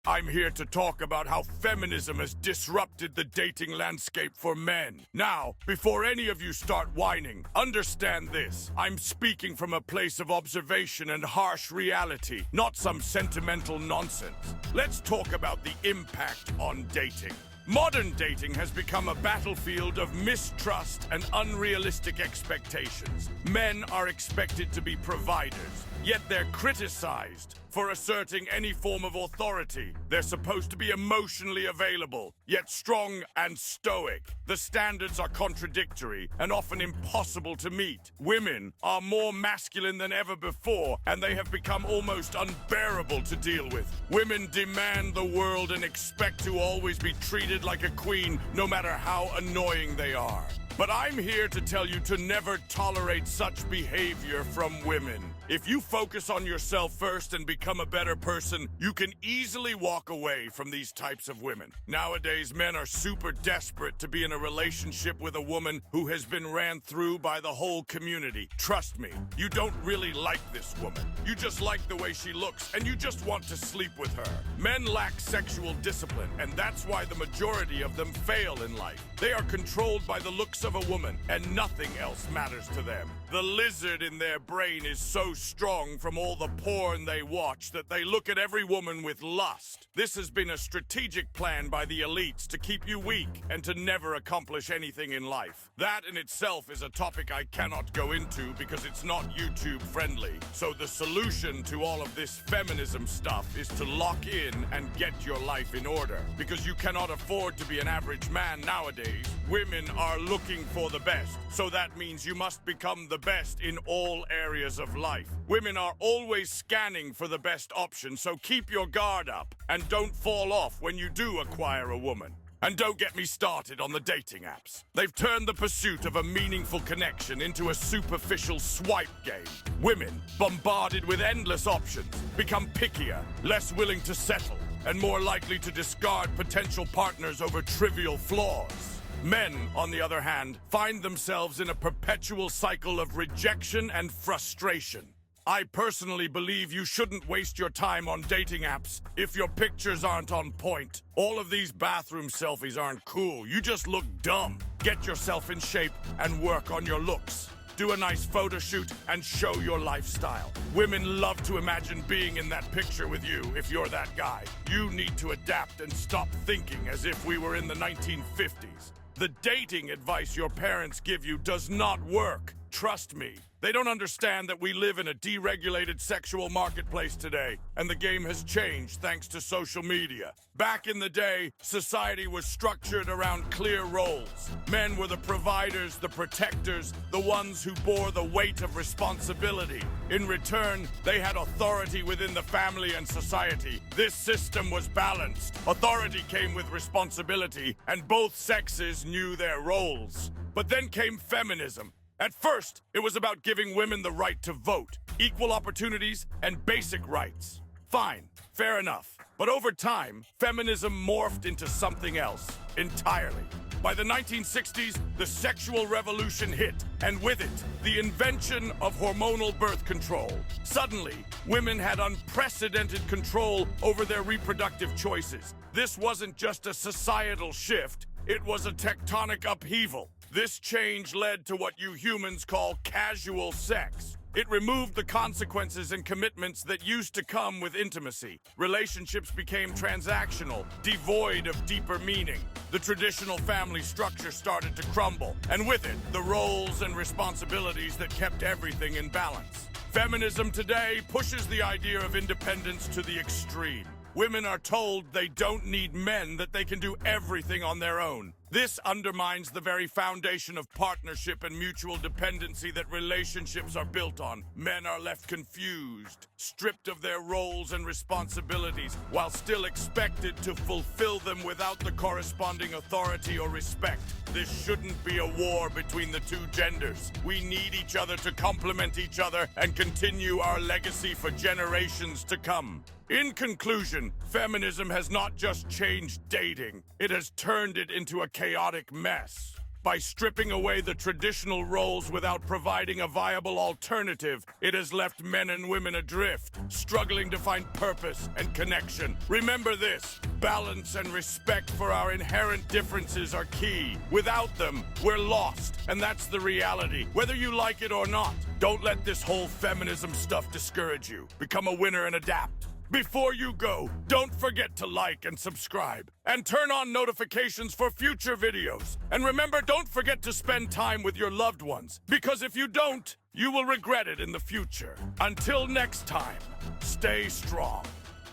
I'm here to talk about how feminism has disrupted the dating landscape for men. Now, before any of you start whining, understand this. I'm speaking from a place of observation and harsh reality, not some sentimental nonsense. Let's talk about the impact on dating. Modern dating has become a battlefield of mistrust and unrealistic expectations. Men are expected to be providers, yet they're criticized for asserting any form of authority. They're supposed to be emotionally available, yet strong and stoic. The standards are contradictory and often impossible to meet. Women are more masculine than ever before, and they have become almost unbearable to deal with. Women demand the world and expect to always be treated like a queen, no matter how annoying they are. But I'm here to tell you to never tolerate such behavior from women. If you focus on yourself first and become a better person, you can easily walk away from these types of women. Nowadays, men are super desperate to be in a relationship with a woman who has been ran through by the whole community. Trust me, you don't really like this woman. You just like the way she looks, and you just want to sleep with her. Men lack sexual discipline, and that's why the majority of them fail in life. They are controlled by the looks of a woman, and nothing else matters to them. The lizard in their brain is so strong from all the porn they watch that they look at every woman with lust. This has been a strategic plan by the elites to keep you weak and to never accomplish anything in life. That in itself is a topic I cannot go into because it's not YouTube friendly. So the solution to all of this feminism stuff is to lock in and get your life in order. Because you cannot afford to be an average man nowadays. Women are looking for the best. So that means you must become the best in all areas of life. Women are always scanning for the best option, so keep your guard up and don't fall off when you do acquire a woman. And don't get me started on the dating apps. They've turned the pursuit of a meaningful connection into a superficial swipe game. Women, bombarded with endless options, become pickier, less willing to settle, and more likely to discard potential partners over trivial flaws. Men, on the other hand, find themselves in a perpetual cycle of rejection and frustration. I personally believe you shouldn't waste your time on dating apps if your pictures aren't on point. All of these bathroom selfies aren't cool. You just look dumb. Get yourself in shape and work on your looks. Do a nice photo shoot and show your lifestyle. Women love to imagine being in that picture with you if you're that guy. You need to adapt and stop thinking as if we were in the 1950s. The dating advice your parents give you does not work. Trust me. They don't understand that we live in a deregulated sexual marketplace today, and the game has changed thanks to social media. Back in the day, society was structured around clear roles. Men were the providers, the protectors, the ones who bore the weight of responsibility. In return, they had authority within the family and society. This system was balanced. Authority came with responsibility, and both sexes knew their roles. But then came feminism. At first, it was about giving women the right to vote, equal opportunities, and basic rights. Fine, fair enough. But over time, feminism morphed into something else entirely. By the 1960s, the sexual revolution hit, and with it, the invention of hormonal birth control. Suddenly, women had unprecedented control over their reproductive choices. This wasn't just a societal shift, it was a tectonic upheaval. This change led to what you humans call casual sex. It removed the consequences and commitments that used to come with intimacy. Relationships became transactional, devoid of deeper meaning. The traditional family structure started to crumble, and with it, the roles and responsibilities that kept everything in balance. Feminism today pushes the idea of independence to the extreme. Women are told they don't need men, that they can do everything on their own. This undermines the very foundation of partnership and mutual dependency that relationships are built on. Men are left confused, stripped of their roles and responsibilities, while still expected to fulfill them without the corresponding authority or respect. This shouldn't be a war between the two genders. We need each other to complement each other and continue our legacy for generations to come. In conclusion, feminism has not just changed dating, it has turned it into a chaotic mess. By stripping away the traditional roles without providing a viable alternative, it has left men and women adrift, struggling to find purpose and connection. Remember this: balance and respect for our inherent differences are key. Without them, we're lost, and that's the reality, whether you like it or not. Don't let this whole feminism stuff discourage you. Become a winner and adapt. Before you go, don't forget to like and subscribe, and turn on notifications for future videos. And remember, don't forget to spend time with your loved ones, because if you don't, you will regret it in the future. Until next time, stay strong.